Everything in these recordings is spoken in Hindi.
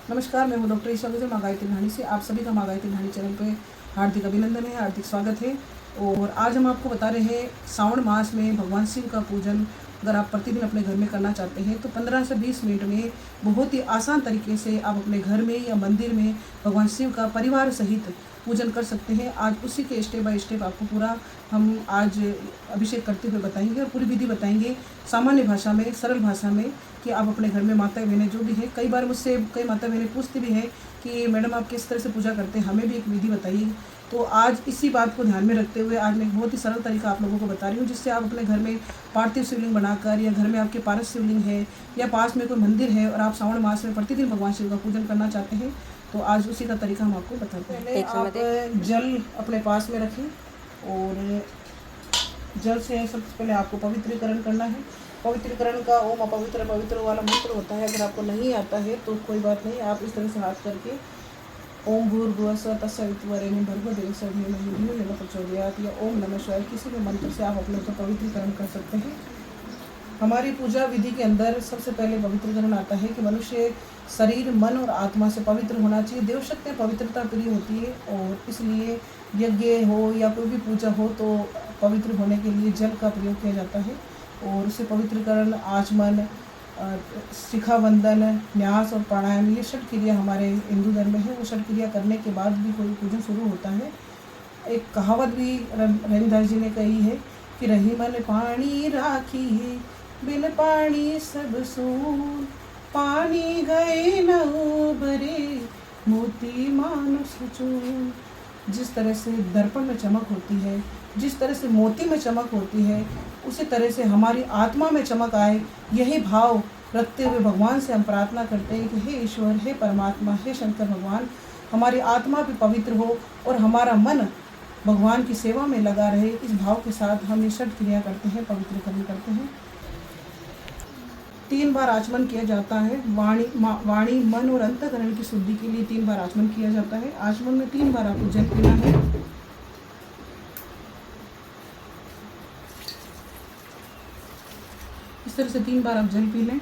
नमस्कार, मैं हूँ डॉक्टर ईशा गुजर माँ गायत्री न्हाणी से। आप सभी का माँ गायत्री न्हाणी चैनल पे हार्दिक अभिनंदन है, हार्दिक स्वागत है। और आज हम आपको बता रहे हैं श्रावण मास में भगवान शिव का पूजन अगर आप प्रतिदिन अपने घर में करना चाहते हैं तो 15 से 20 मिनट में बहुत ही आसान तरीके से आप अपने घर में या मंदिर में भगवान शिव का परिवार सहित पूजन कर सकते हैं। आज उसी के स्टेप बाय स्टेप आपको पूरा हम आज अभिषेक करते हुए बताएंगे और पूरी विधि बताएंगे सामान्य भाषा में, सरल भाषा में, कि आप अपने घर में माता बहनें जो भी है, कई बार मुझसे कई माता बहनें पूछती भी हैं कि मैडम आप किस तरह से पूजा करते हैं, हमें भी एक विधि बताइए। तो आज इसी बात को ध्यान में रखते हुए आज मैं बहुत ही सरल तरीका आप लोगों को बता रही हूँ, जिससे आप अपने घर में पार्थिव शिवलिंग बनाकर या घर में आपके पारस शिवलिंग है या पास में कोई मंदिर है और आप श्रावण मास में प्रतिदिन भगवान शिव का पूजन करना चाहते हैं तो आज उसी का तरीका हम आपको बताते हैं। पहले आप जल अपने पास में रखें और जल से सबसे पहले आपको पवित्रीकरण करना है। पवित्रीकरण का ओम अपवित्र पवित्र वाला मंत्र होता है। अगर आपको नहीं आता है तो कोई बात नहीं, आप इस तरह से हाथ करके ओम भूर्भुवः स्वः तत्सवितुर्वरेण्यं भर्गो देवस्य धीमहि धियो यो नः प्रचोदयात् या ओम नमः शिवाय किसी भी मंत्र से आप अपने को पवित्रीकरण कर सकते हैं। हमारी पूजा विधि के अंदर सबसे पहले पवित्रीकरण आता है कि मनुष्य शरीर, मन और आत्मा से पवित्र होना चाहिए। देव शक्ति पवित्रता प्रिय होती है और इसलिए यज्ञ हो या कोई भी पूजा हो तो पवित्र होने के लिए जल का प्रयोग किया जाता है। और उसे पवित्रीकरण, आचमन, शिखा वंदन, न्यास और प्राणायाम, ये षट क्रिया हमारे हिंदू धर्म में है। वो षट क्रिया करने के बाद भी कोई पूजन शुरू होता है। एक कहावत भी रविदास जी ने कही है कि रही मन पानी राखी बिन पानी सब सून, पानी गए न उबरे मोती मानुष चून। जिस तरह से दर्पण में चमक होती है, जिस तरह से मोती में चमक होती है, उसी तरह से हमारी आत्मा में चमक आए, यही भाव रखते हुए भगवान से हम प्रार्थना करते हैं कि हे ईश्वर, हे परमात्मा, हे शंकर भगवान, हमारी आत्मा भी पवित्र हो और हमारा मन भगवान की सेवा में लगा रहे। इस भाव के साथ हम ये षट क्रिया करते हैं, पवित्रीकरण करते हैं। 3 बार आचमन किया जाता है। वाणी, मन और अंतःकरण की शुद्धि के लिए 3 बार आचमन किया जाता है। आचमन में 3 बार आपको जल पीना है। इस तरह से 3 बार आप जल पी लें।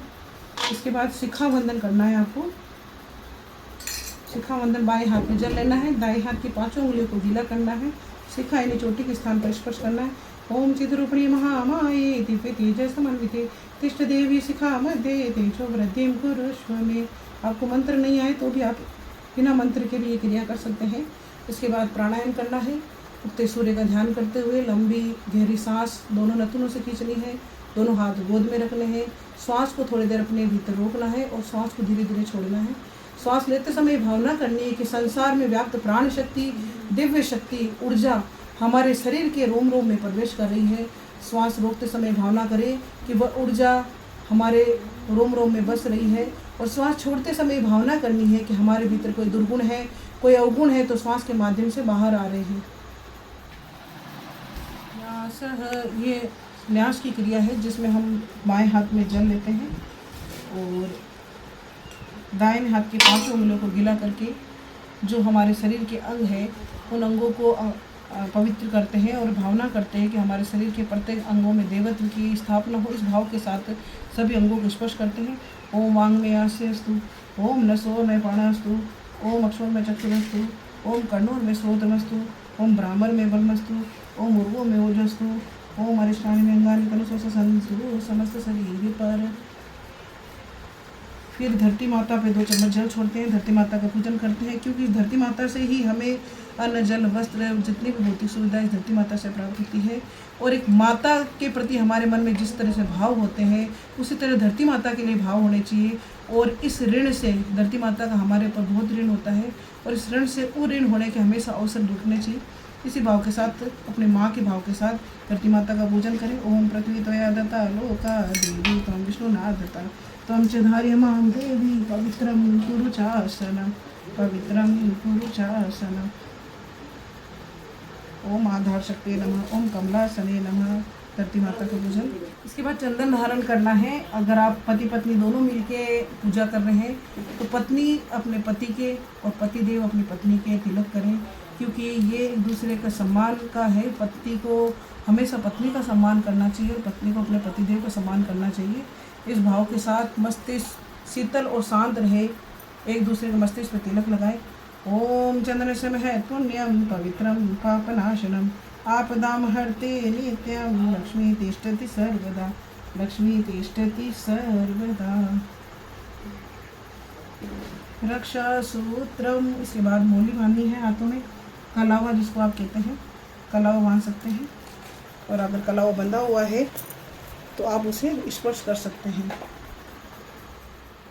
इसके बाद शिखा वंदन करना है आपको। शिखा वंदन बाएं हाथ में जल लेना है, दाएं हाथ की 5 उंगलियों को गीला करना है, शिखा यानी चोटी के स्थान पर स्पर्श करना है। ओम चिद्रूपिणी महामाये दिव्य तेज समन्विते तिष्ठ देवी शिखा मध्ये तेजो वृद्धिं कुरुष्व में। आपको मंत्र नहीं आए तो भी आप बिना मंत्र के भी ये क्रिया कर सकते हैं। इसके बाद प्राणायाम करना है। उगते सूर्य का ध्यान करते हुए लंबी गहरी सांस दोनों नथुनों से खींचनी है, दोनों हाथ गोद में रखने हैं। श्वास को थोड़ी देर अपने भीतर रोकना है और श्वास को धीरे धीरे छोड़ना है। श्वास लेते समय भावना करनी है कि संसार में व्याप्त प्राण शक्ति, दिव्य शक्ति, ऊर्जा हमारे शरीर के रोम रोम में प्रवेश कर रही है। श्वास रोकते समय भावना करें कि वह ऊर्जा हमारे रोम रोम में बस रही है और श्वास छोड़ते समय भावना करनी है कि हमारे भीतर कोई दुर्गुण है, कोई अवगुण है तो श्वास के माध्यम से बाहर आ रहे हैं। ये न्यास की क्रिया है जिसमें हम बाएं हाथ में जल लेते हैं और दाएं हाथ के 5 उंगलियों को गीला करके जो हमारे शरीर के अंग हैं उन अंगों को पवित्र करते हैं और भावना करते हैं कि हमारे शरीर के प्रत्येक अंगों में देवत्व की स्थापना हो। इस भाव के साथ सभी अंगों को स्पर्श करते हैं। ओम वांग में आस्यस्तु, ओम नसो में प्राणास्तु, ओम अक्षोर में चक्षुरस्तु, ओम कर्णोर में श्रोत्रमस्तु, ओम ब्राह्मण में ब्रह्मस्तु, ओम उर्वो में ओजस्तु, ओम अरिष्टानि में अंगानि तनुसो संस्तु समस्त शरीर पर। फिर धरती माता पे 2 चम्मच जल छोड़ते हैं, धरती माता का पूजन करते हैं, क्योंकि धरती माता से ही हमें अन्न, जल, वस्त्र, जितनी भी भौतिक सुविधा इस धरती माता से प्राप्त होती है। और एक माता के प्रति हमारे मन में जिस तरह से भाव होते हैं उसी तरह धरती माता के लिए भाव होने चाहिए। और इस ऋण से, धरती माता का हमारे ऊपर बहुत ऋण होता है और इस ऋण से वो ऋण होने के हमेशा अवसर ढूंढने चाहिए। इसी भाव के साथ, अपने माँ के भाव के साथ धरती माता का पूजन करें। ओम पृथ्वी त्वया दत्ता लोका देवी त्वं विष्णुनादता त्वं च धार्यमां देवी पवित्रं कुरु चासनं, पवित्रं कुरु चासनं। ओम आधार शक्ति नमः, ओम कमलासने नमः। धरती माता का पूजन। इसके बाद चंदन धारण करना है। अगर आप पति पत्नी दोनों मिलके पूजा कर रहे हैं तो पत्नी अपने पति के और पतिदेव अपनी पत्नी के तिलक करें, क्योंकि ये एक दूसरे का सम्मान का है। पति को हमेशा पत्नी का सम्मान करना चाहिए और पत्नी को अपने पतिदेव का सम्मान करना चाहिए। इस भाव के साथ मस्तिष्क शीतल और शांत रहे एक दूसरे के मस्तिष्क पर तिलक लगाए। ओम चंद्र से महत पुण्यम पवित्रम पापनाशनम आपदाम हरते नित्यम लक्ष्मी तिष्ठति सर्वदा, लक्ष्मी तिष्ठति सर्वदा। रक्षा सूत्रम, इसके बाद मोली बांधनी है हाथों में। कलावा जिसको आप कहते हैं, कलावा बांध सकते हैं। और अगर कलावा बंधा हुआ है तो आप उसे स्पर्श कर सकते हैं।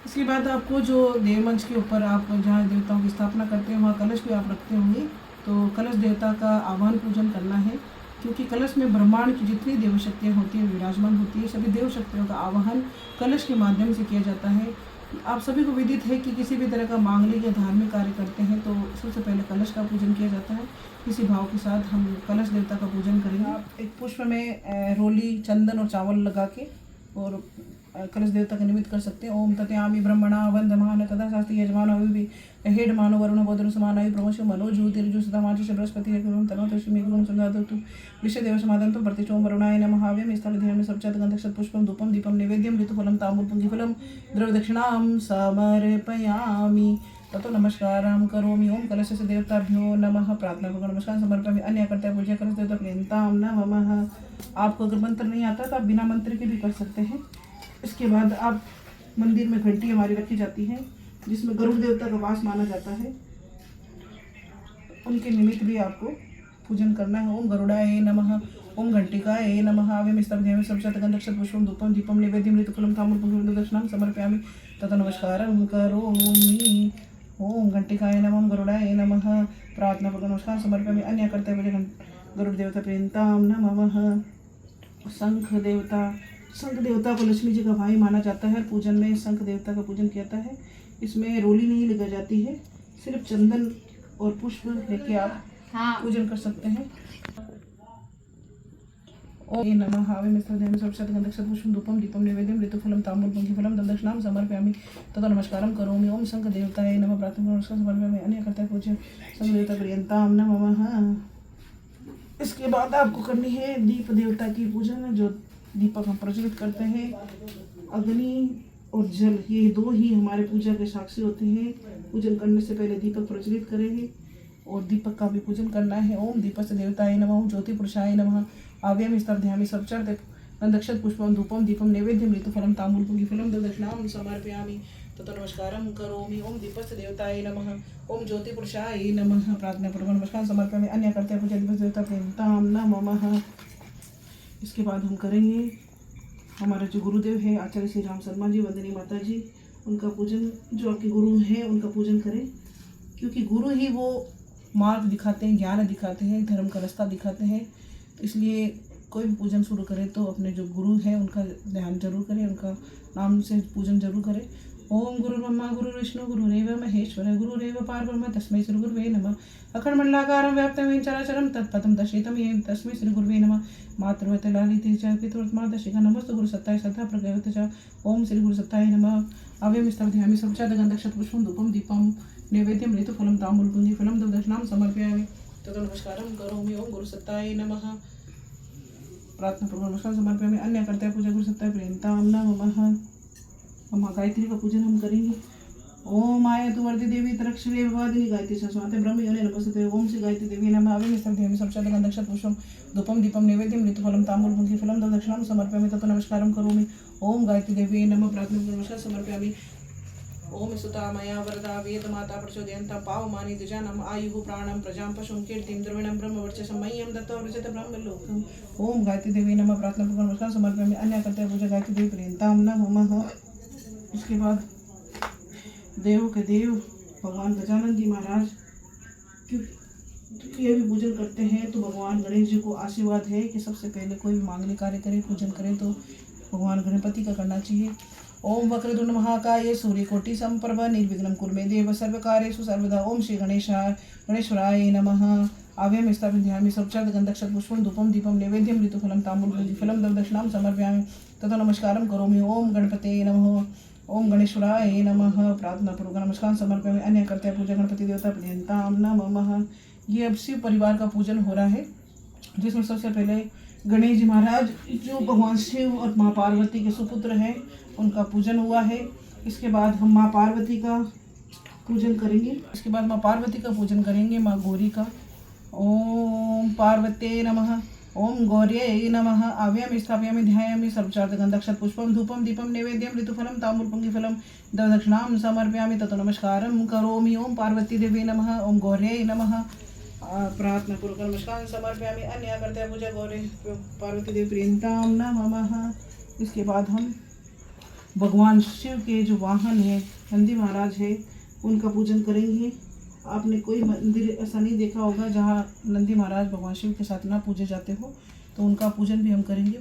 इसके बाद आपको जो देवमंच के ऊपर आप जहाँ देवताओं की स्थापना करते हैं वहाँ कलश भी आप रखते होंगे, तो कलश देवता का आह्वान पूजन करना है, क्योंकि कलश में ब्रह्मांड की जितनी देव शक्तियाँ होती हैं विराजमान होती है। सभी देव शक्तियों का आवाहन कलश के माध्यम से किया जाता है। आप सभी को विदित है कि किसी भी तरह का मांगलिक या धार्मिक कार्य करते हैं तो सबसे पहले कलश का पूजन किया जाता है। इसी भाव के साथ हम कलश देवता का पूजन करेंगे। आप एक पुष्प में रोली, चंदन और चावल लगा के और कलश देवता का निमित्त कर सकते हैं। ओम तत्यामि ब्रह्मणा वंदमान तथा शास्त्री यजमान अवि हेड मानो वरुण बोधन समान अवि प्रमोश मनो ज्योतिर्जु सदामाच बृहस्पति तनो तस्मी गुरुं संगादतु विश्व देव समादंतु प्रतिचोम वरुणाय नमः हव्यम स्थल ध्यान में सबचत गंधक्षत पुष्पम धूपम दीपम नैवेद्यम ऋतुफलम ताम्बूल पुंगीफलम द्रव्यदक्षिणां समर्पयामि ततो नमस्कारं करोमि। ओम कलश से देवताभ्यो नमः प्रार्थना पूर्वक नमस्कार समर्पयामि। अन्य करते पूजा कलश देवता प्रियंतां नमः। आपको अगर मंत्र नहीं आता तो आप बिना मंत्र के भी कर सकते हैं। इसके बाद आप मंदिर में घंटी हमारी रखी जाती है जिसमें गरुड़ देवता का वास माना जाता है, उनके निमित्त भी आपको पूजन करना है। ओम गरुड़ाय नमः, ओम घंटिकाय नमः। हव्यम स्तब्धयामि सबचत गंधक्षत पुष्पम धूपम दीपम नैवेद्यम ऋतुफलम ताम्बूल पुष्पम दक्षिणां समर्पयामि तथा नमस्कारं करोमि। ओम घंटिकाय नमः, ओम गरुड़ाय नमः प्रार्थना पूर्वक नमस्कार समर्पयामि। अन्य करते पूजा गरुड़ देवता प्रियंतां नमः। शंख देवता, शंख देवता को लक्ष्मी जी का भाई माना जाता है। पूजन में शंख देवता का पूजन किया जाता है। इसमें रोली नहीं लगाई जाती है, सिर्फ चंदन और पुष्प लेके आप पूजन कर सकते हैं। ओम नमः हव्यम स्तब्धयामि सबचत गंधक्षत पुष्पम धूपम दीपम नैवेद्यम ऋतुफलम ताम्बूल पुंगीफलम दक्षिणां समर्पयामि तथा नमस्कारं करोमि। ओम शंख देवताय नमः प्रार्थना नमस्कार समर्पयामि। अन्य करते पूजा शंख देवता प्रियंतां नमः। इसके बाद आपको करनी है दीप देवता की पूजन। जो दीपक हम प्रज्वलित करते हैं, अग्नि और जल, ये दो ही हमारे पूजा के साक्षी होते हैं। पूजन करने से पहले दीपक प्रज्वलित करेंगे और दीपक का भी पूजन करना है। ओम दीपस्य देवताय नमः, ओम ज्योति पुरुषाय नमः। हव्यम स्तब्धयामि सबचत गंधक्षत पुष्पम धूपम दीपम नैवेद्यम ऋतुफलम ताम्बूल पुंगीफलम दक्षिणां समर्पयामि तथा नमस्कारं करोमि। ओम दीपस्य देवताय नमः, ओम ज्योति पुरुषाय नमः प्रार्थना पूर्वक नमस्कार समर्पयामि। अन्य करते पूजा दीपस्य देवता प्रियंतां नमः। इसके बाद हम करेंगे हमारे जो गुरुदेव है आचार्य श्री राम शर्मा जी, वंदनी माता जी, उनका पूजन। जो आपके गुरु हैं उनका पूजन करें, क्योंकि गुरु ही वो मार्ग दिखाते हैं, ज्ञान दिखाते हैं, धर्म का रास्ता दिखाते हैं। इसलिए कोई भी पूजन शुरू करें तो अपने जो गुरु हैं उनका ध्यान जरूर करें, उनका नाम से पूजन जरूर करें। ओम गुरु ब्रह्मा गुरु विष्णु गुरुरेव महेश्वर गुरुरेव पारब्रह्म तस्मै श्री गुरुवे नमः। अखंडमंडलाकारं व्याप्तं येन चराचरं तत्पदं दर्शितं येन तस्मै श्री गुरुवे नमः। मातृवत ललिते च पितृवत्मादशिखा नमस्तु गुरुसत्ताय सदा प्रगवत च। ओम श्री गुरुसत्ताय नमः। हव्यम स्तब्धयामि सबचत गंधक्षत पुष्पम धूपम दीपम नैवेद्यम ऋतुफलम ताम्बूल पुंगीफलम दक्षिणां समर्पयामि तथा नमस्कारं करोमि। ओम गुरुसत्ताय नमः प्रार्थना पूर्वक नमस्कार समर्पयामि। अन्य करते पूजा गुरुसत्ताय प्रियंतां नमः। हम गायत्री का पूजन हम करेंगे। ओम आयतु वर्धि देवी तरक्षरे भवादिनी गायत्री सरस्वती ब्रह्म योनि नमस्ते। ओम श्री गायत्री देवी नमः। हव्यम स्तब्धयामि सबचत गंधक्षत पुष्पम धूपम दीपम नैवेद्यम ऋतुफलम ताम्बूल पुंगीफलम दक्षिणां समर्पयामि तथा नमस्कारं करोमि। ओम गायत्री देवी नमः प्रार्थना पूर्वक नमस्कार समर्पयामि। ओम सुता मया वरदा वेद माता प्रचोदयन्ता पावमानि द्विजानम आयुः प्राणं प्रजां पशुं कीर्तिं द्रविणं ब्रह्मवर्चसं मह्यं दत्त्वा वृजत ब्रह्मलोकम्। ओम गायत्री देवी नमः प्रार्थना पूर्वक नमस्कार समर्पयामि। अन्य करते पूजा गायत्री देवी प्रियंतां नमः। इसके बाद देव के देव भगवान गजानन जी महाराज क्योंकि ये भी पूजन करते हैं तो भगवान गणेश जी को आशीर्वाद है कि सबसे पहले कोई भी मांगलिक कार्य करें, पूजन करें तो भगवान गणपति का करना चाहिए। ओम वक्रतुंड महाकाय सूर्यकोटि समप्रभ निर्विघ्नं कुरु मे देव सर्वकार्येषु सर्वदा। ओम श्री गणेश्वराय नमः। हव्यम स्तब्धयामि सबचत गंधक्षत पुष्पम धूपम दीपम नैवेद्यम ऋतुफलम ताम्बूल पुंगीफलम दक्षिणां समर्पयामि तथा नमस्कारं करोमि। ओम गणपते नमः, ओम गणेश्वराय नमः प्रार्थना पूर्वक नमस्कार समर्पयामि। अन्य करते पूजा गणपति देवता प्रियंतां नमः। ये अब शिव परिवार का पूजन हो रहा है, जिसमें सबसे पहले गणेश जी महाराज जो भगवान शिव और माँ पार्वती के सुपुत्र हैं उनका पूजन हुआ है। इसके बाद हम माँ पार्वती का पूजन करेंगे। इसके बाद माँ पार्वती का पूजन करेंगे, माँ गौरी का। ओम पार्वते नमः, ओम गौर्यै नमः। आव्यामि स्थापयामि ध्यायामि सर्वचार्तगन्धक्षत पुष्पं धूपं दीपं नैवेद्यं ऋतुफलं ताम्बूलपुङ्गिफलं दक्षिणां समर्पयामि ततो नमस्कारं करोमि। ओम पार्वती देवी नमः, ओम गौर्यै नमः। प्रार्थना पूर्वक नमस्कार समर्पयामि। अन्य करते पूजा गौरी पार्वती देवी प्रियंतां नमः। इसके बाद हम भगवान शिव के जो वाहन है नंदी महाराज है उनका पूजन करेंगे। आपने कोई मंदिर ऐसा नहीं देखा होगा जहाँ नंदी महाराज भगवान शिव के साथ ना पूजे जाते हो, तो उनका पूजन भी हम करेंगे।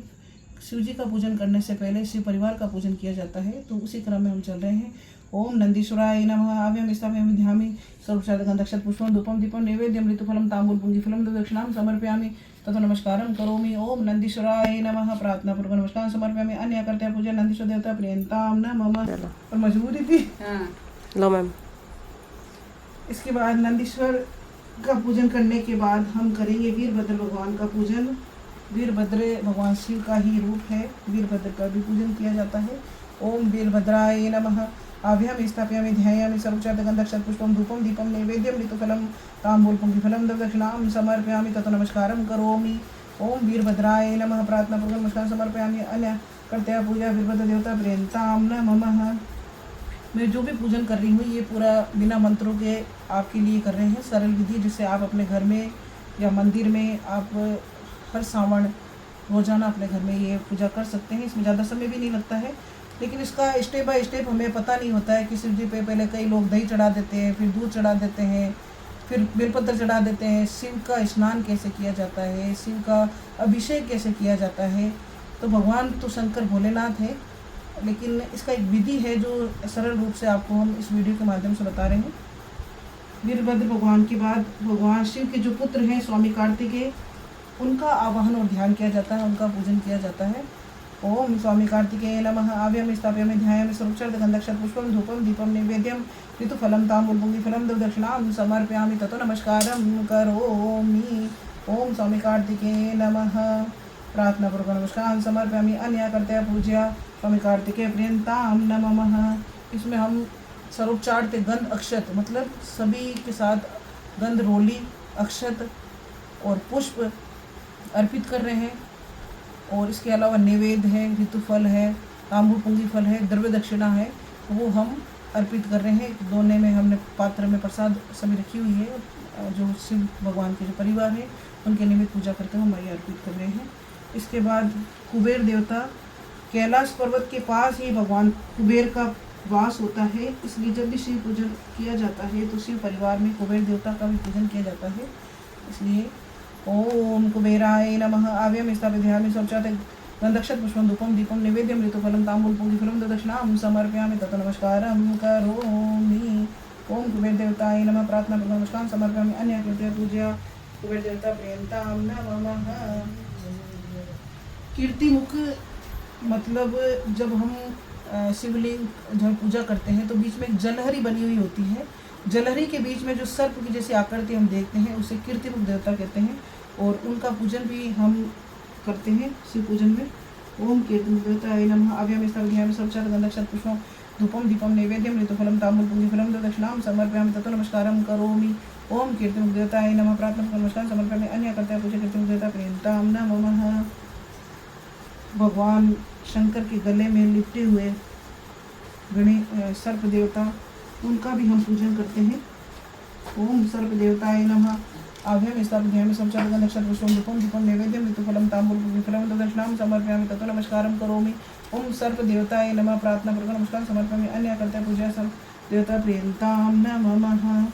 शिव जी का पूजन करने से पहले शिव परिवार का पूजन किया जाता है, तो उसी क्रम में हम चल रहे हैं। ओम नंदीश्वराय नमः। आव्यम स्थापयामि ध्यायामि सर्वचार्तगन्धक्षत पुष्पं धूपं दीपं नैवेद्यं ऋतुफलं ताम्बूलपुङ्गिफलं दक्षिणां समर्पयामि ततो नमस्कारं करोमि। ओम नंदीश्वराय नमः। प्रार्थना पूर्वक नमस्कार समर्पयामि। अन्य करते पूजा नंदीश्वर देवता प्रियंतां नमः। और मजबूरी थी लो मैम। इसके बाद नंदीश्वर का पूजन करने के बाद हम करेंगे वीरभद्र भगवान का पूजन। वीरभद्र भगवान शिव का ही रूप है, वीरभद्र का भी पूजन किया जाता है। ओम वीरभद्राय नमः। आभ्याम स्थापयामि ध्यायामि सर्वचार्तगन्धक्षत पुष्पं धूपं दीपं नैवेद्यं ऋतुफलं ताम्बूलपुङ्गिफलं दक्षिणां समर्पयामि ततो नमस्कारं करोमि। ओम वीरभद्राय नमः। प्रार्थना पूर्वक नमस्कार समर्पयामि। अन्य कर्तव्य पूजा वीरभद्र देवता प्रियंतां नमः। मैं जो भी पूजन कर रही हूँ ये पूरा बिना मंत्रों के आपके लिए कर रहे हैं, सरल विधि जिससे आप अपने घर में या मंदिर में आप हर सावन रोजाना अपने घर में ये पूजा कर सकते हैं। इसमें ज़्यादा समय भी नहीं लगता है, लेकिन इसका स्टेप बाय स्टेप हमें पता नहीं होता है कि शिव जी पे पहले कई लोग दही चढ़ा देते हैं, फिर दूध चढ़ा देते हैं, फिर बेलपत्र चढ़ा देते हैं। शिव का स्नान कैसे किया जाता है, शिव का अभिषेक कैसे किया जाता है। तो भगवान तो शंकर भोलेनाथ है, लेकिन इसका एक विधि है जो सरल रूप से आपको हम इस वीडियो के माध्यम से बता रहे हैं। वीरभद्र भगवान के बाद भगवान शिव के जो पुत्र हैं स्वामी कार्तिकेय, उनका आवाहन और ध्यान किया जाता है, उनका पूजन किया जाता है। ओम स्वामी कार्तिकेय नमः। आव्याम स्थापयामि ध्यायामि सर्वचार्तगन्धक्षत पुष्पं धूपं दीपं नैवेद्यं ऋतुफलं ताम्बूलपुङ्गिफलं दक्षिणां समर्पयामि ततो नमस्कारं करोमि। ओम स्वामी कार्तिकेय नमः। प्रार्थना पूर्वक नमस्कार समर्पयामि। अन्य कर्तव्य पूज्य स्वामी कार्तिकेय प्रियंतां नमः। इसमें हम सर्वोपचार गंध अक्षत मतलब सभी के साथ गंध रोली अक्षत और पुष्प अर्पित कर रहे हैं, और इसके अलावा नैवेद्य है, ऋतुफल है, ताम्बूलपुङ्गी फल है, द्रव्य दक्षिणा है, वो हम अर्पित कर रहे हैं। दोने में हमने पात्र में प्रसाद सभी रखी हुई है। जो शिव भगवान के जो परिवार है उनके निमित्त पूजा करके हम ये अर्पित कर रहे हैं। इसके बाद कुबेर देवता, कैलाश पर्वत के पास ही भगवान कुबेर का वास होता है, इसलिए जब भी शिव पूजन किया जाता है तो शिव परिवार में कुबेर देवता का भी पूजन किया जाता है। इसलिए ओम कुबेराय नमः। आव्यम स्थापयामि सर्वचार्तगन्धक्षत पुष्पं धूपं दीपं नैवेद्यं ऋतुफलं ताम्बूलपुङ्गिफलं दक्षिणां समर्पयामि ततो नमस्कारं करोमि। ओम कुबेर देवताय नमः। प्रार्थना पूर्वक नमस्कार समर्पयामि। अन्य कृत्य पूज्य कुबेर देवता प्रियंतां नमः। कीर्तिमुख मतलब जब हम शिवलिंग जब पूजा करते हैं तो बीच में एक जलहरी बनी हुई होती है। जलहरी के बीच में जो सर्प की जैसी आकृति हम देखते हैं उसे कीर्तिमुख देवता कहते हैं, और उनका पूजन भी हम करते हैं शिव पूजन में। ओम कीर्तिमुख देवताय नमः। आव्याम स्थापयामि सर्वचार्तगन्धक्षत पुष्पं धूपं दीपं नैवेद्यं ऋतुफलं ताम्बूलपुङ्गिफलं दक्षिणां समर्पयामि ततो नमस्कारं करोमि। ओम कीर्तिमुख देवताय नमः। प्रार्थना पूर्वक नमस्कार समर्पयामि। अन्य कर्तव्य पूजा कीर्तिमुख देवता प्रियंतां नमः। भगवान शंकर के गले में लिपटे हुए गणेश सर्प देवता, उनका भी हम पूजन करते हैं। ओम सर्प देवताय नमः। आभ्याम स्थापयामि सर्वचार्तगन्धक्षत पुष्पं धूपं दीपं नैवेद्यं ऋतुफलं ताम्बूलपुङ्गिफलं दक्षिणां समर्पयामि ततो नमस्कारं करोमि। ओम सर्प देवताय नमः। प्रार्थना पूर्वक नमस्कार समर्पयामि। अन्य कर्तव्य पूजा सर्प देवता प्रियंतां नमः।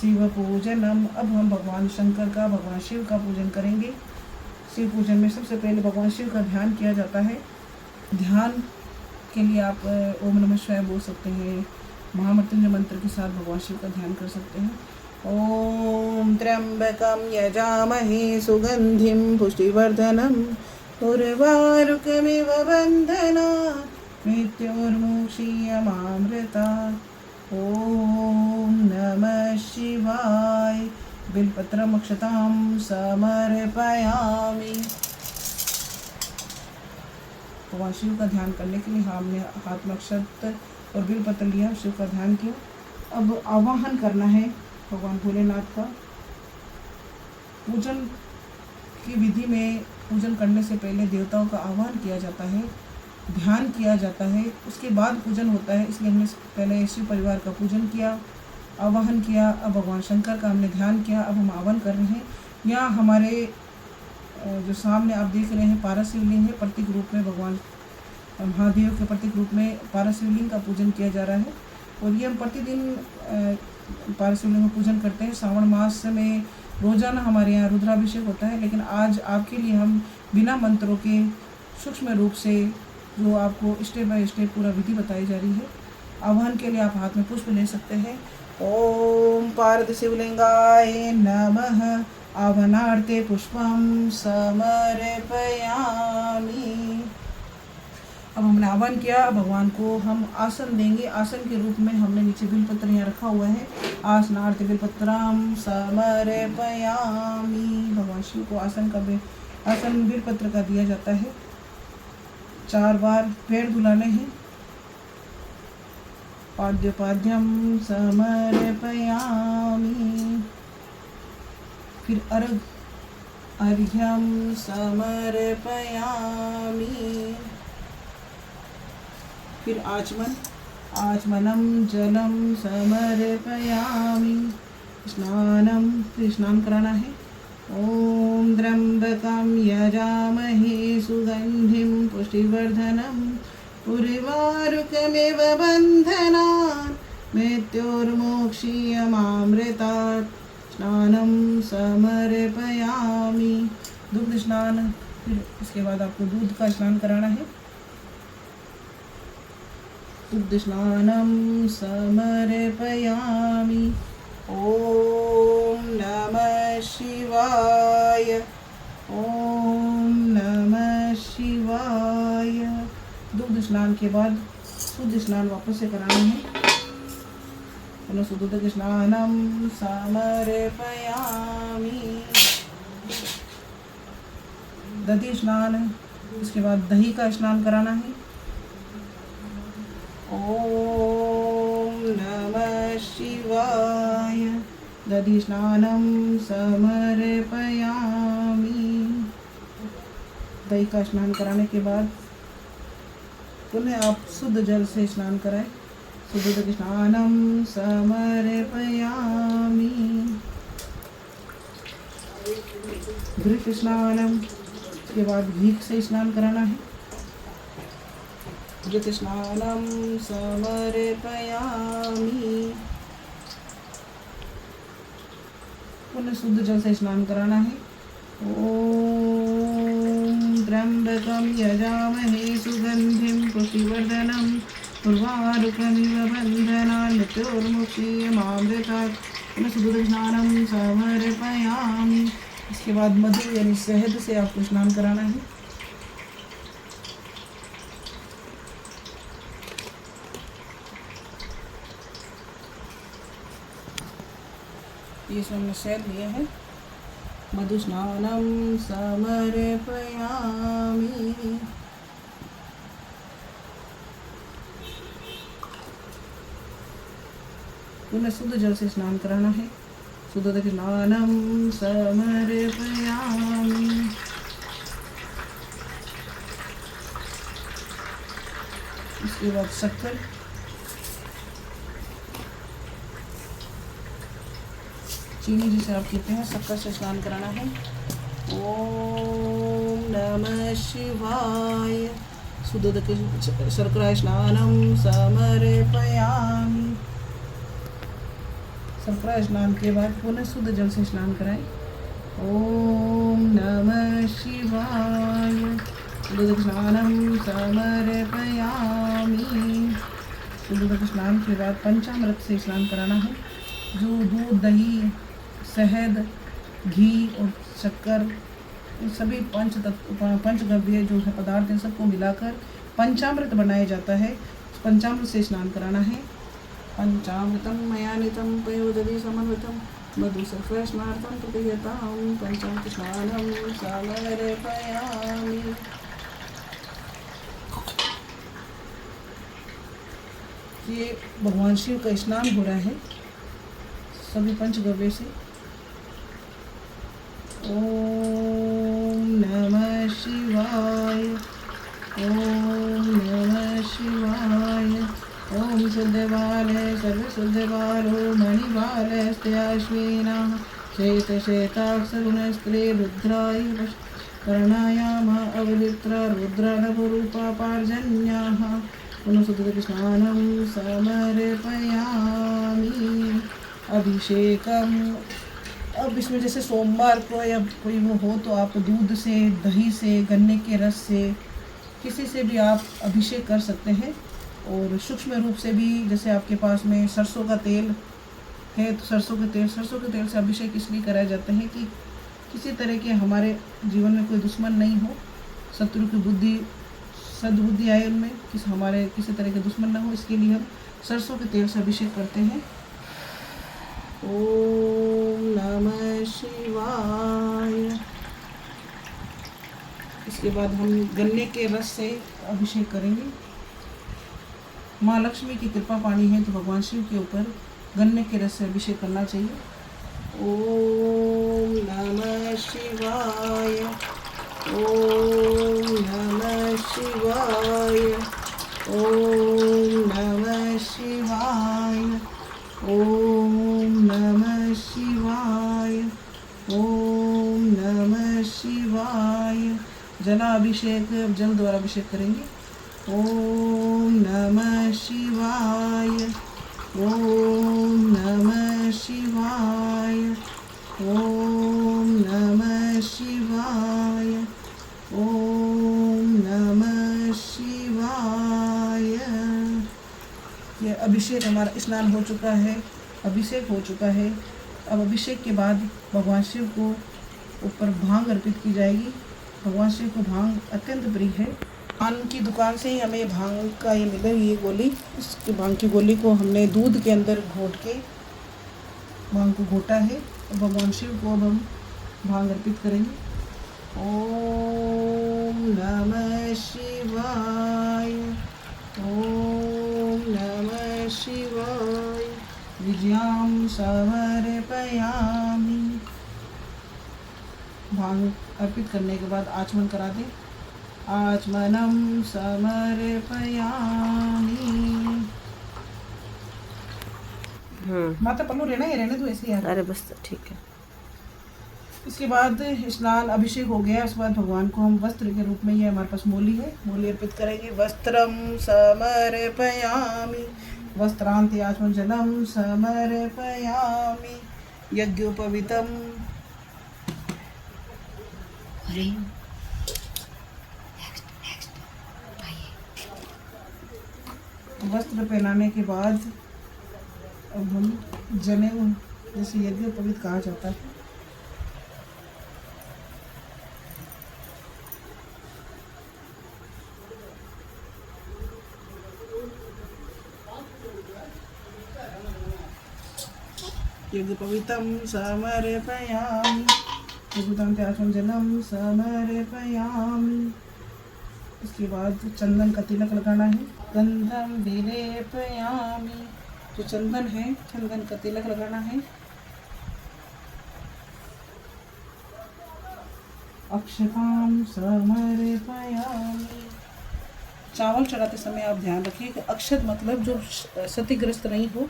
शिव पूजनम। अब हम भगवान शंकर का, भगवान शिव का पूजन करेंगे। शिव पूजन में सबसे पहले भगवान शिव का ध्यान किया जाता है। ध्यान के लिए आप ओम नमः शिवाय बोल सकते हैं, महामृत्युंजय मंत्र के साथ भगवान शिव का ध्यान कर सकते हैं। ओम त्र्यंबकं यजामहे सुगंधिं पुष्टिवर्धनम् उर्वारुकमिव बन्धनात् मृत्योर्मुक्षीयमामृतात्। ओम नमः शिवाय। बिल्पत्रम् अक्षतां समर्पयामि। भगवान शिव का ध्यान करने के लिए हमने हाथ में अक्षत और बिलपत्र लिया, शिव का ध्यान किया। अब आवाहन करना है भगवान भोलेनाथ का। पूजन की विधि में पूजन करने से पहले देवताओं का आवाहन किया जाता है, ध्यान किया जाता है, उसके बाद पूजन होता है। इसलिए हमने पहले शिव परिवार का पूजन किया, आवाहन किया, अब भगवान शंकर का हमने ध्यान किया। अब हम आवाहन कर रहे हैं। यहाँ हमारे जो सामने आप देख रहे हैं पारस शिवलिंग है, प्रतीक रूप में भगवान महादेव के प्रतीक रूप में पारस शिवलिंग का पूजन किया जा रहा है। और ये हम प्रतिदिन पारस शिवलिंग का पूजन करते हैं। श्रावण मास में रोजाना हमारे यहाँ रुद्राभिषेक होता है, लेकिन आज आपके लिए हम बिना मंत्रों के सूक्ष्म रूप से जो आपको स्टेप बाय स्टेप पूरा विधि बताई जा रही है। आवाहन के लिए आप हाथ में पुष्प ले सकते हैं। ओम पार्वती शिवलिंगाय नमः। आवाहनार्थे पुष्पम समर्पयामि। अब हमने आह्वान किया, भगवान को हम आसन देंगे। आसन के रूप में हमने नीचे बिलपत्र यहाँ रखा हुआ है। आसनार्थे बिलपत्रम समर्पयामि। भगवान शिव को आसन बिलपत्र का दिया जाता है। 4 बार पैर धुलाने हैं। पाद्यपाद्यम समर्पयामि। फिर अर्घ्यम समर्पयामि। फिर आचमनम जलम समर्पयामि। फिर स्नान कराना है। ओम त्र्यंबकं यजामहे सुगंधिं पुष्टिवर्धनम् उर्वारुकमिव बन्धनान् मृत्योर्मोक्षीयमामृतात्। स्नानं समर्पयामि। दुग्ध स्नान। फिर इसके बाद आपको दूध का स्नान कराना है। दुग्ध स्नानं समर्पयामि। ओम नमः शिवाय। ओम नमः शिवाय। दुग्ध स्नान के बाद शुद्ध स्नान वापस से कराना है। शुद्ध स्नानं समर्पयामि। दधि स्नान। इसके बाद दही का स्नान कराना है। ओम नमः शिवाय। दधि स्नानं समर्पयामि। दही का स्नान कराने के बाद पुनः आप शुद्ध जल से स्नान कराएं। शुद्ध स्नानं समर्पयामि। घृत स्नानम। इसके बाद घी से स्नान कराना है। घृत स्नानं समर्पयामि। पुनः शुद्ध जल से स्नान कराना है। ओम त्र्यंबकं यजामहे सुगंधिं पुष्टिवर्धनम् उर्वारुकमिव बन्धनान् मृत्योर्मुक्षीयमामृतात्। पुनः शुद्ध स्नानं समर्पयामि। इसके बाद मधु यानी शहद से आपको स्नान कराना है। ये इसमें हमने शहद लिया है। मधु स्नानं समर्पयामि। पुनः शुद्ध जल से स्नान कराना है। शुद्ध स्नानं समर्पयामि। इसके बाद शक्कर। चीनी जिसे आप कहते हैं, शक्कर से स्नान कराना है। ओम नमः शिवाय। शुद्ध शर्करा स्नानं समर्पयामि। शर्करा स्नान के बाद पुनः शुद्ध जल से स्नान कराएं। ओम नमः शिवाय। शुद्ध स्नानं समर्पयामि। शुद्ध स्नान के बाद पंचामृत से स्नान कराना है। जो दूध, दही, शहद, घी और शक्कर, सभी पंचगव्य जो है पदार्थ हैं, सबको मिलाकर पंचामृत बनाया जाता है। पंचामृत से स्नान कराना है। पंचामृतं मया नीतं पयोदधि समन्वितं मधु शर्करा स्नानार्थं प्रतीयतां। पंचामृत स्नानं समर्पयामि। ये भगवान शिव का स्नान हो रहा है सभी पंचगव्य से। ओम नमः शिवाय, ओम नमः शिवाय। ओम शुद्धबाले सर्वशुद्धबालो मणिबालस्त्याश्विनः श्वेतश्वेताक्षगुणस्त्रे रुद्राय कर्णायाम अवलित्र रुद्रनभरूपा पार्जन्याः पुनः समर्पयामि अभिषेकम। अब इसमें जैसे सोमवार को या कोई वो हो तो आप दूध से, दही से, गन्ने के रस से, किसी से भी आप अभिषेक कर सकते हैं। और सूक्ष्म रूप से भी जैसे आपके पास में सरसों का तेल है तो सरसों के तेल से अभिषेक इसलिए कराया जाता है कि किसी तरह के हमारे जीवन में कोई दुश्मन नहीं हो, शत्रु की बुद्धि सद्बुद्धि आए उनमें, हमारे किसी तरह के दुश्मन ना हो, इसके लिए हम सरसों के तेल से अभिषेक करते हैं। ओम नमः शिवाय। इसके बाद हम गन्ने के रस से अभिषेक करेंगे। माँ लक्ष्मी की कृपा पानी है तो भगवान शिव के ऊपर गन्ने के रस से अभिषेक करना चाहिए। ओम नमः शिवाय, ओम नमः शिवाय, ओम नमः शिवाय, ओम नमः शिवाय, ओम नमः शिवाय। जलाभिषेक जल द्वारा अभिषेक करेंगे। ओम नमः शिवाय, ओम नमः शिवाय, ओम नमः शिवाय, ओम नमः शिवाय। ये अभिषेक हमारा स्नान हो चुका है, अभिषेक हो चुका है। अब अभिषेक के बाद भगवान शिव को ऊपर भांग अर्पित की जाएगी। भगवान शिव को भांग अत्यंत प्रिय है। पान की दुकान से ही हमें भांग का ये मिला ये गोली। इसकी भांग की गोली को हमने दूध के अंदर घोट के भांग को घोटा है। भगवान शिव को अब हम भांग अर्पित करेंगे। ओम नमः शिवाय, ओम नमः शिवाय। विजयाम समर्पयामि। भांग अर्पित करने के बाद आचमन करा दें। आचमनम समर्पयामि। माता पल्लू रहने दो ऐसे यार। अरे बस ठीक है। इसके बाद स्नान अभिषेक हो गया। उसके बाद भगवान को हम वस्त्र के रूप में, ये हमारे पास मोली है, मोली अर्पित करेंगे। वस्त्रम समर्पयामि, वस्त्रांति आचमन जलम समर्पयामि, यज्ञोपवीतम। वस्त्र पहनाने के बाद अब हम जनेऊ, जैसे यज्ञोपवीत कहा जाता है, यज्ञोपवीतम समर्पयामि, यज्ञोपवीतं आचमन जलम समर्पयामि। इसके बाद चंदन का तिलक लगाना है। गंधम विलेपयामि, जो चंदन है चंदन का तिलक लगाना है। अक्षतां समर्पयामि। चावल चढ़ाते समय आप ध्यान रखिए कि अक्षत मतलब जो क्षतिग्रस्त नहीं हो,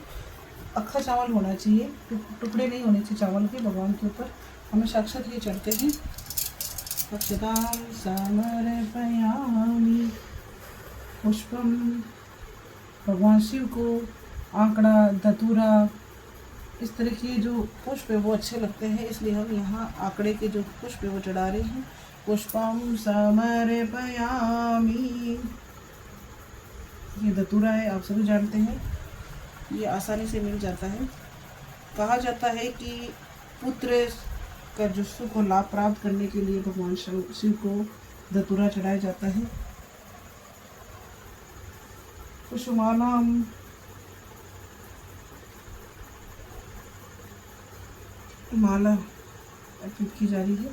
अक्खा चावल होना चाहिए, टुकड़े नहीं होने चाहिए चावल के। भगवान के ऊपर हमेशा अक्षत ही चढ़ते हैं। अक्षतां समर्पयामि। पुष्पम, भगवान शिव को आंकड़ा, धतूरा, इस तरह के जो पुष्प है वो अच्छे लगते हैं, इसलिए हम यहाँ आंकड़े के जो पुष्प है वो चढ़ा रहे हैं। पुष्पम समर्पयामि। ये धतूरा है, आप सभी जानते हैं, ये आसानी से मिल जाता है। कहा जाता है कि पुत्र का जो सुख को लाभ प्राप्त करने के लिए भगवान शिव को धतूरा चढ़ाया जाता है। पुष्पमालाम, माला अर्पित की जा रही है।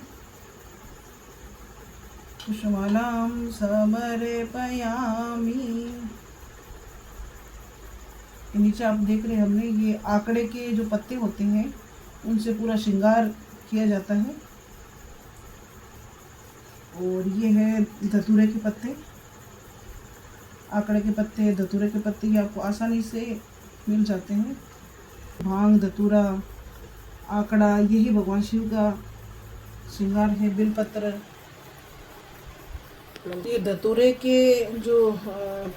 पुष्पमालाम समर्पयामि। नीचे आप देख रहे हैं हमने ये आकड़े के जो पत्ते होते हैं उनसे पूरा श्रृंगार किया जाता है। और ये है धतूरे के पत्ते, आकड़े के पत्ते, धतूरे के पत्ते, ये आपको आसानी से मिल जाते हैं। भांग, धतूरा, आकड़ा, यही भगवान शिव का श्रृंगार है। बिलपत्र, ये धतूरे के जो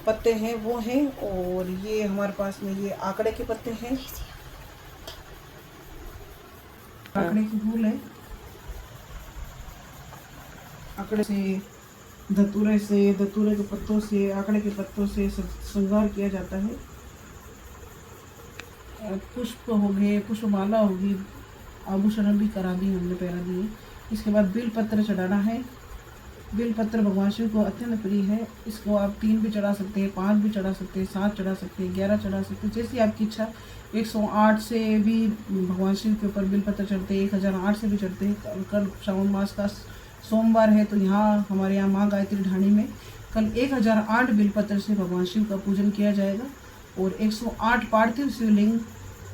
पत्ते हैं वो हैं, और ये हमारे पास में ये आकड़े के पत्ते हैं, आकड़े की फूल है। आकड़े से, धतूरे से, धतूरे के पत्तों से, आकड़े के पत्तों से श्रृंगार किया जाता है। पुष्प हो गए, पुष्पमाला होगी, आभूषण भी करा दिए हमने, पहना दिए। इसके बाद बिलपत्र चढ़ाना है। बिलपत्र भगवान शिव को अत्यंत प्रिय है। इसको आप 3 भी चढ़ा सकते हैं, 5 भी चढ़ा सकते हैं, 7 चढ़ा सकते हैं, 11 चढ़ा सकते हैं, जैसी आपकी इच्छा। 108 से भी भगवान शिव के ऊपर बिलपत्र चढ़ते हैं, 1008 से भी चढ़ते हैं। कल श्रावण मास का सोमवार है, तो यहाँ हमारे यहाँ माँ गायत्री ढाणी में कल 1008 बिलपत्र से भगवान शिव का पूजन किया जाएगा। और 108 पार्थिव शिवलिंग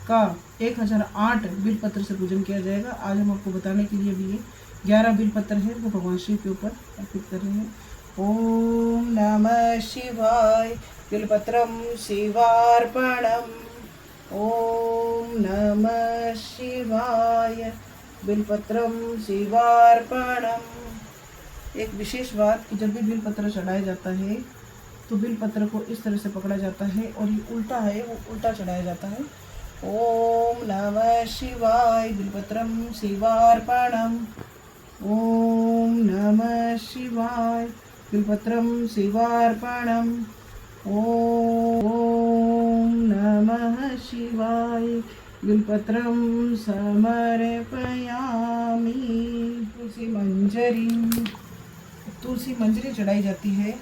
का 1008 बिलपत्र से पूजन किया जाएगा। आज हम आपको बताने के लिए भी ये 11 बिलपत्र है वो भगवान शिव के ऊपर अर्पित कर रहे हैं। ओम नमः शिवाय। बिलपत्रम शिवार्पणम। ओम नमः शिवाय। बिलपत्रम शिवार्पणम। एक विशेष बात कि जब भी बिलपत्र चढ़ाया जाता है तो बिलपत्र को इस तरह से पकड़ा जाता है, और ये उल्टा है, वो उल्टा चढ़ाया जाता है। ओम नमः शिवाय। बिलपत्रम शिवार्पणम। ओम नमः शिवाय। बिलपत्रम शिवार्पणम। ओम नमः शिवाय। बिलपत्रम समर्पयामि। तुलसी मंजरी, तुलसी मंजरी चढ़ाई जाती है।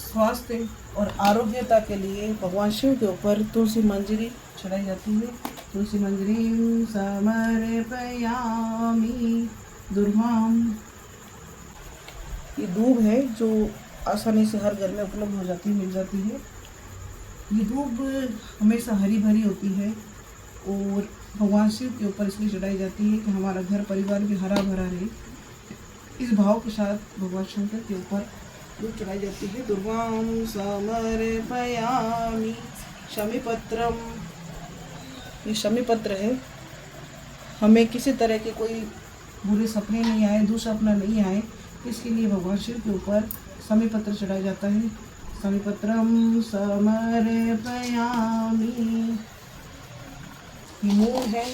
स्वास्थ्य और आरोग्यता के लिए भगवान शिव के ऊपर तुलसी मंजरी चढ़ाई जाती है। तुलसी मंजरी समर्पयामि। दुर्वाम, ये दूब है जो आसानी से हर घर में उपलब्ध हो जाती है, मिल जाती है। ये दूब हमेशा हरी भरी होती है और भगवान शिव के ऊपर इसलिए चढ़ाई जाती है कि हमारा घर परिवार भी हरा भरा रहे। इस भाव के साथ भगवान शंकर के ऊपर दूब चढ़ाई जाती है। दुर्वाम समर्पयामि। शमीपत्रम, ये शमीपत्र है। हमें किसी तरह के कोई बुरे सपने नहीं आए, दुःसपना नहीं आए, इसके लिए भगवान शिव के ऊपर शमीपत्र चढ़ाया जाता है। शमीपत्रम समर्पयामि। ये मूंग है।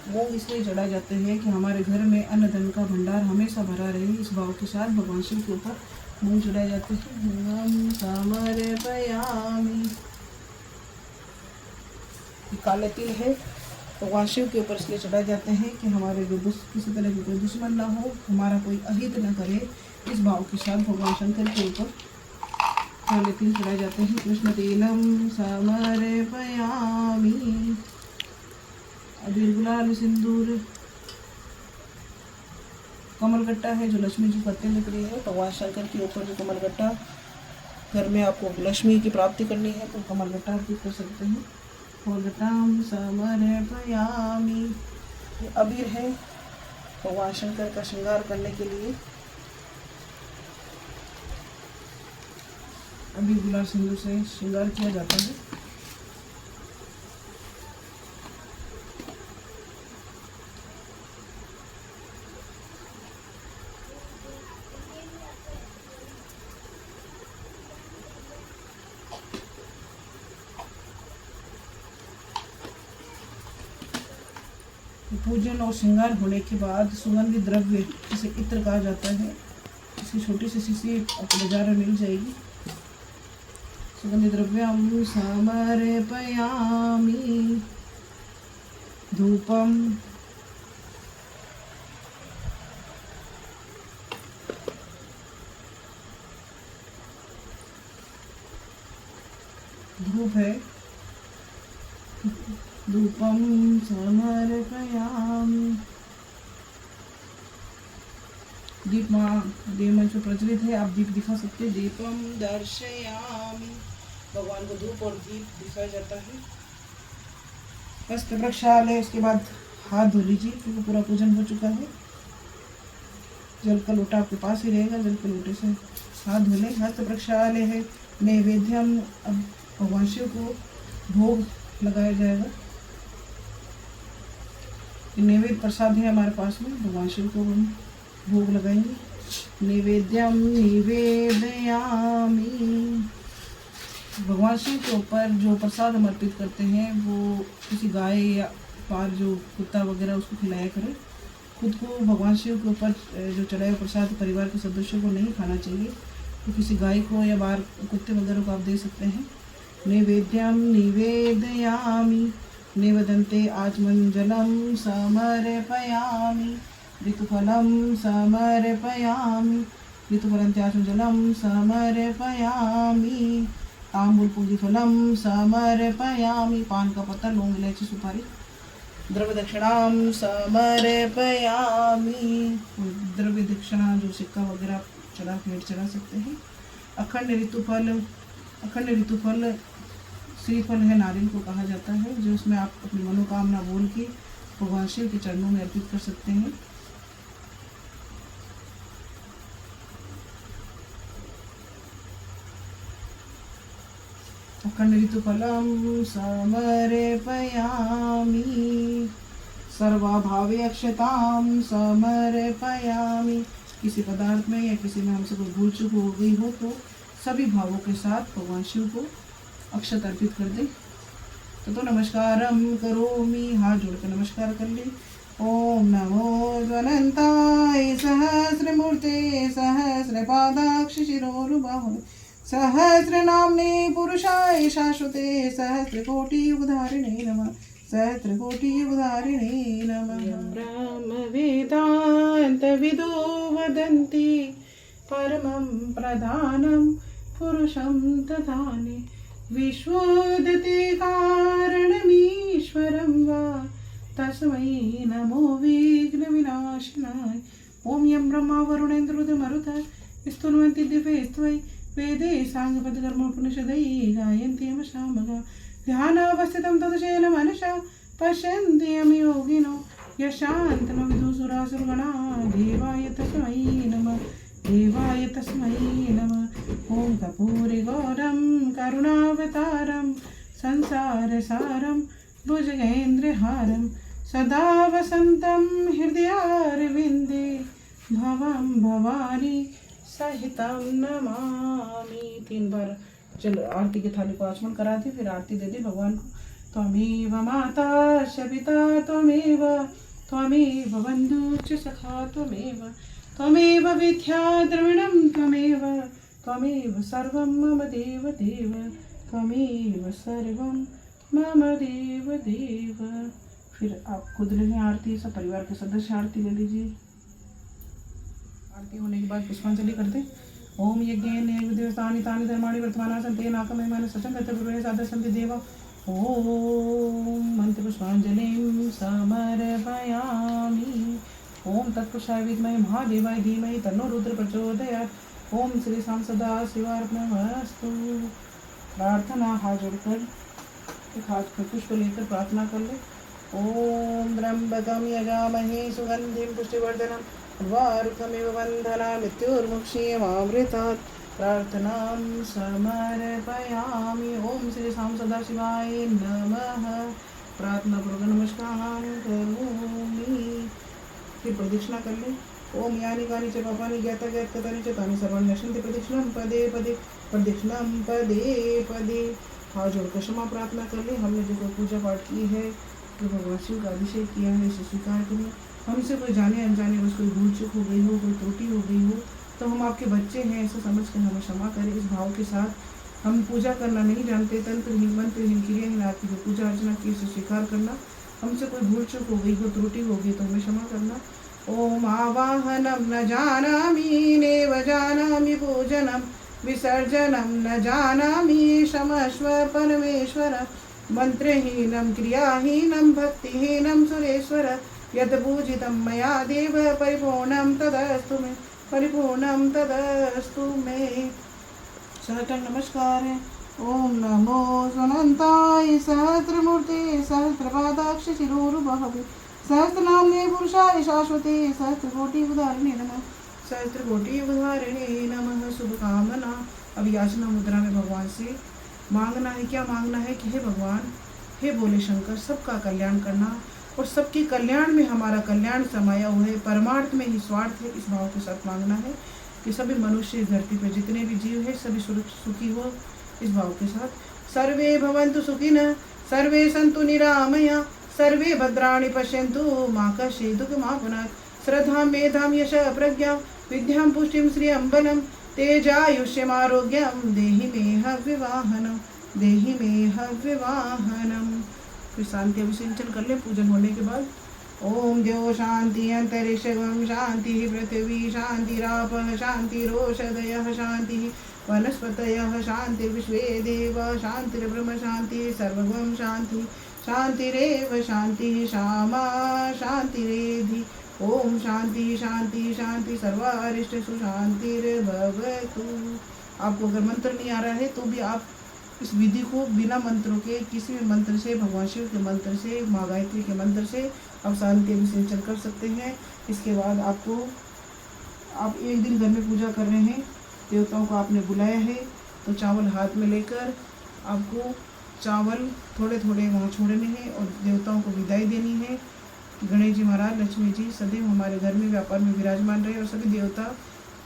मूंग इसलिए चढ़ाए जाते हैं कि हमारे घर में अन्न धन का भंडार हमेशा भरा रहे। इस भाव के साथ भगवान शिव के ऊपर मूंग चढ़ाए जाते हैं। समर्पयामि। काले तिल है, भगवान शिव के ऊपर इसलिए चढ़ाए जाते हैं कि हमारे जो किसी तरह की कोई दुश्मन ना हो, हमारा कोई अहित न करे। इस भाव के साथ भगवान शंकर के ऊपर काले तिल चढ़ाए जाते हैं। कृष्ण तिलम समर्पयामि। अबीर, गुलाल, सिंदूर, कमलगट्टा है जो लक्ष्मी जी को अत्यंत प्रिय है। भगवान शंकर के ऊपर जो कमलगट्टा, घर में आपको लक्ष्मी की प्राप्ति करनी है तो कमलगट्टा अर्पित कर सकते हैं। कमलगट्टाम समर्पयामि। ये अबीर है भगवान शंकर का श्रृंगार करने के लिए। अबीर, गुलाल, सिंदूर से श्रृंगार किया जाता है। पूजन और श्रृंगार होने के बाद सुगंधित द्रव्य, जिसे इत्र कहा जाता है, इसकी छोटी सी शीशी आपको बाजार में मिल जाएगी। सुगंधित द्रव्यम समर्पयामि। धूपम, धूप है। धूपम समर्पयामि। दीप माँ देव मंच पर प्रज्वलित है, आप दीप दिखा सकते हैं। दीपम दर्शयामि, भगवान को धूप और दीप दिखाया जाता है। हस्त प्रक्षालय, उसके बाद हाथ धो लीजिए क्योंकि पूरा पूजन हो चुका है। जल का लोटा आपके पास ही रहेगा, जल के लोटे से हाथ धो लें। हस्त प्रक्षालय है। नैवेद्यम, अब भगवान शिव को भोग लगाया जाएगा। नैवेद्य प्रसाद है हमारे पास में, भगवान शिव को हम भोग लगाएंगे। नैवेद्यम निवेदयामि, भगवान शिव के ऊपर जो प्रसाद हम अर्पित करते हैं वो किसी गाय या पार जो कुत्ता वगैरह उसको खिलाया करें। खुद को भगवान शिव के ऊपर जो चढ़ाया प्रसाद परिवार के सदस्यों को नहीं खाना चाहिए, तो किसी गाय को या बाहर कुत्ते वगैरह को आप दे सकते हैं। नैवेद्यम निवेदयामि, निवेदन्ते आचमञ्जलं समर्पयामि, ऋतुफलं समर्पयामि, ऋतुफलन्ते आचमञ्जलं समर्पयामि, ताम्बूल पूजिफलं समर्पयामि, पान का पत्ता, लौंग, इलायची, सुपारी। द्रव्य दक्षिणां समर्पयामि, द्रव्य दक्षिणा जो सिक्का वगैरह चढ़ा भेंट चढ़ा सकते हैं। अखंड ऋतुफल, अखंड ऋतुफल श्रीफल है, नारियल को कहा जाता है, जो उसमें आप अपनी मनोकामना बोल के भगवान शिव के चरणों में अर्पित कर सकते हैं। अखंड ऋतुफलं समर्पयामि, सर्वाभावे अक्षतां समर्पयामि, किसी पदार्थ में या किसी में हमसे कोई भूल चूक हो गई हो तो सभी भावों के साथ भगवान शिव को अक्षत अर्पित कर दे। तो नमस्कारम करोमि, हाथ जोड़कर नमस्कार कर ले। ओम नमो ज्वलंताय सहस्रमूर्ते सहस्रपादाक्ष शिरोरुबाहुने सहस्रनाम्ने पुरुषाय शाश्वते सहस्रकोटियुगधारिणे नमः, सहस्रकोटियुगधारिणे नमः। ब्रह्मवेदान्तविदो वदन्ति परमं प्रधानं पुरुषं ददामि, विश्वोदते कारणमीश्वरं वा तस्मै नमो विघ्नविनाशिनाय। ओम यं ब्रह्मा वरुणेन्द्ररुद्रमरुतः स्तुवन्ति दिव्यैस्त्वै वेदे साङ्गपदकर्मोपनिषदै गायन्ति यं सामगा, ध्यानावस्थितं तदशेन मनसा पश्यन्ति यं योगिनो यशान्तनो विदुषुरासुरगणा, देवाय तस्मै नमः, देवाय तस्मै नमः। ओम कर्पूरगौरं करुणावतारं संसारसारं भुजगेन्द्रहारं सदा वसन्तं हृदयारविन्दे भवं भवानी सहितं नमामि। 3 बार चल आरती की थाली को आचमन करा दी, फिर आरती दे दी भगवान को। त्वमेव माता पिता त्वमेव, त्वमेव बन्धुश्च सखा त्वमेव, त्वमेव विद्या द्रविणं त्वमेव, त्वमेव सर्वं मम देव देव, त्वमेव सर्वं मम देव देव। फिर आप खुद ले लें आरती, सब परिवार के सदस्य आरती ले लीजिए। आरती होने के बाद पुष्पांजलि करते। ओम यज्ञेन देवतानि तानि धर्माणि वर्तमाना सन्ति नाकमेमान सचं तत्पुरुषे साधसन्ति देव। ओम मंत्र पुष्पांजलिं समर्पयामि। ओम तत्पुरुषाय विद्महे महादेवाय धीमहि तन्नो रुद्र प्रचोदयात्। ओम श्री शाम सदा शिवार्पणमस्तु। प्रार्थना, हाथ जोड़कर एक हाथ में पुष्प लेकर प्रार्थना कर ले। ओम त्र्यंबकं यजामहे सुगंधिं पुष्टिवर्धनम् उर्वारुकमिव बन्धनान् मृत्युर्मुक्षीयमामृतात्। प्रार्थनां समर्पयामि। ओम श्री शाम सदा शिवाय नमः। प्रार्थना पूर्वक नमस्कार करोमि। फिर प्रदक्षिणा कर ले। ओम यानि कानि च पापानि ज्ञाता ज्ञातकतानि च तानि सर्वाणि नश्यन्ति प्रदक्षिणं पदे पदे, प्रदक्षिणं पदे पदे। हाथ जोड़कर क्षमा प्रार्थना कर ले। हमने जो कोई पूजा पाठ की है, जो भगवान शिव का अभिषेक किया है, इसे स्वीकार करें। हमसे कोई जाने अनजाने बस कोई भूल चूक हो गई हो, कोई त्रुटि हो गई हो, तो हम आपके बच्चे हैं ऐसा समझ कर हमें क्षमा करें। इस भाव के साथ हम पूजा करना नहीं जानते, तंत्रहीन मंत्रहीन क्रियाहीन आपकी जो पूजा अर्चना की उसे स्वीकार करना। हमसे कोई भूल चूक हो गई हो, त्रुटि हो गई तो हमें क्षमा करना। ओम आवाहनं न जानामि नेव जानामि पूजनं विसर्जनं न जानामि क्षमस्व परमेश्वर। मंत्रहीनं क्रियाहीनं भक्तिहीनं सुरेश्वर। यद् पूजितं मया देव परिपूर्णं तदस्तु मे। परिपूर्णं तदस्तु मे। सहस्र नमस्कार है। ओम नमो स्वनंताय सहस्रमूर्ते सहस्रपादाक्ष शिरोरुबहवे सहस्रनाम्ने पुरुषाय शाश्वते सहस्रकोटि उदाहरणे नमः। सहस्रकोटि उदाहरणे नमः। शुभकामना। अब याचना मुद्रा में भगवान से मांगना है। क्या मांगना है कि हे भगवान, हे भोले शंकर, सबका कल्याण करना और सबके कल्याण में हमारा कल्याण समाया हुआ है। परमार्थ में ही स्वार्थ है, इस भाव के साथ मांगना है कि सभी मनुष्य इस धरती पर जितने भी जीव है सभी सुखी हो, इस भाव के साथ। सर्वे भवन्तु सुखिनः, सर्वे सन्तु निरामया, सर्वे भद्राणि पश्यन्तु मा कश्चित् दुःखमाप्नुयात् पुनः। श्रद्धां मेधां यशः प्रज्ञां विद्यां पुष्टिं श्रियं बलं तेजायुष्यमारोग्यं देहि मे हव्यवाहनं, देहि मे हव्यवाहनं। फिर शांति अभिषेचन कर ले पूजन होने के बाद। ओम द्यो शांति अंतरिक्षं शांति पृथ्वी शांतिरापः शांतिरोषधयः शांति वनस्पतयः शांति विश्वे देव शांतिर्ब्रह्म शांति सर्वगं शांति शांतिरेव शांति क्षमा शांतिरेधि। ओम शांति शांति शांति सर्वारिष्टेषु शांतिर्भवतु। आपको अगर मंत्र नहीं आ रहा है तो भी आप इस विधि को बिना मंत्रों के किसी भी मंत्र से, भगवान शिव के मंत्र से, माँ गायत्री के मंत्र से आप शांति अभिषेचन कर सकते हैं। इसके बाद आप एक दिन घर में पूजा कर रहे हैं, देवताओं को आपने बुलाया है, तो चावल हाथ में लेकर आपको चावल थोड़े थोड़े वहाँ छोड़ने हैं और देवताओं को विदाई देनी है। गणेश जी महाराज, लक्ष्मी जी सदैव हमारे घर में व्यापार में विराजमान रहे और सभी देवता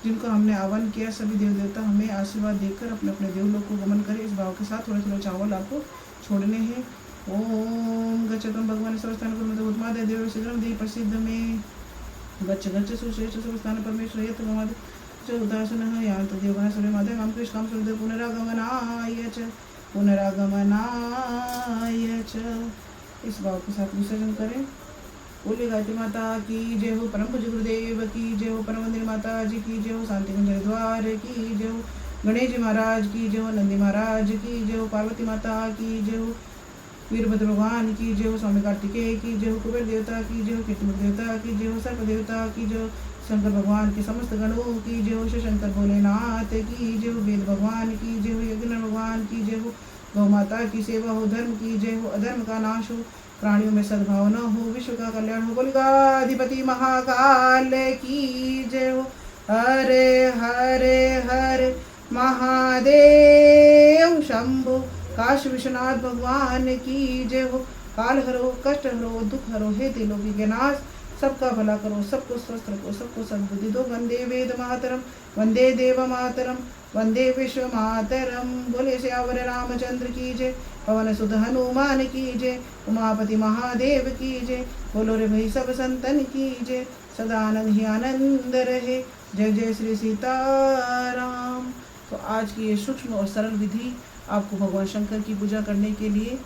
जिनको हमने आह्वान किया, सभी देव देवता हमें आशीर्वाद देकर अपने अपने देवलोक को गमन करें। इस भाव के साथ थोड़े थोड़े चावल आपको छोड़ने हैं। ओम गच्छतं भगवान सर्वस्थान कुर्मते उत्मादे देव शीघ्रं देहि प्रसिद्ध में गच्छ गच्छ सुश्रेष्ठ सर्वस्थान परमेश्वर यत् भगवान च उदासनः यान्त देवगणः सर्वे माधवे मां कृष्णां सुरदेव पुनरागमनाय च। इस भाव के साथ विसर्जन करें। बोले गायत्री माता की जय हो, परम पूज्य गुरुदेव की जय हो, परम वंदनीय माता जी की जय हो, शांति कुंज हरिद्वार की जय हो, गणेश जी महाराज की जय हो, नंदी महाराज की जय हो, पार्वती माता की जय हो, वीरभद्र भगवान की जय हो, स्वामी कार्तिकेय की जय हो, कुबेर देवता की जय हो, कीर्तिमुख देवता की जय हो, सर्प देवता की जय हो, शंकर भगवान के समस्त गणों की जय हो, शंकर भोलेनाथ की जय हो, वेद भगवान की जय हो, यज्ञ भगवान की जय हो, गौ माता की सेवा हो, धर्म की जय हो, अधर्म का नाश हो, प्राणियों में सद्भावना हो, विश्व का कल्याण हो। कलिकाधिपति महाकाल की जय हो। हरे हरे हरे महादेव शंभो। काशी विश्वनाथ भगवान की जय हो। काल हरो, कष्ट हरो, दुख हरो, हे त्रिलोकी के नाश, सबका भला करो, सबको स्वस्थ रखो, सबको सद्बुद्धि दो। वंदे वेद मातरम, वंदे देव मातरम, वंदे विश्व मातरम। बोले श्यावर रामचंद्र की जय, पवन सुत हनुमान की जय, उमापति महादेव की जय। बोलो रे भाई सब संतन की जय, सदा आनंद ही आनंद रहे। जय जय श्री सीताराम। तो आज की ये सूक्ष्म और सरल विधि आपको भगवान शंकर की पूजा करने के लिए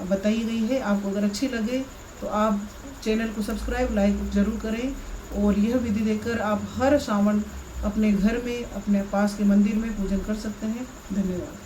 बताई गई है। आपको अगर अच्छी लगे तो आप चैनल को सब्सक्राइब लाइक जरूर करें और यह विधि देखकर आप हर श्रावण अपने घर में, अपने पास के मंदिर में पूजन कर सकते हैं। धन्यवाद।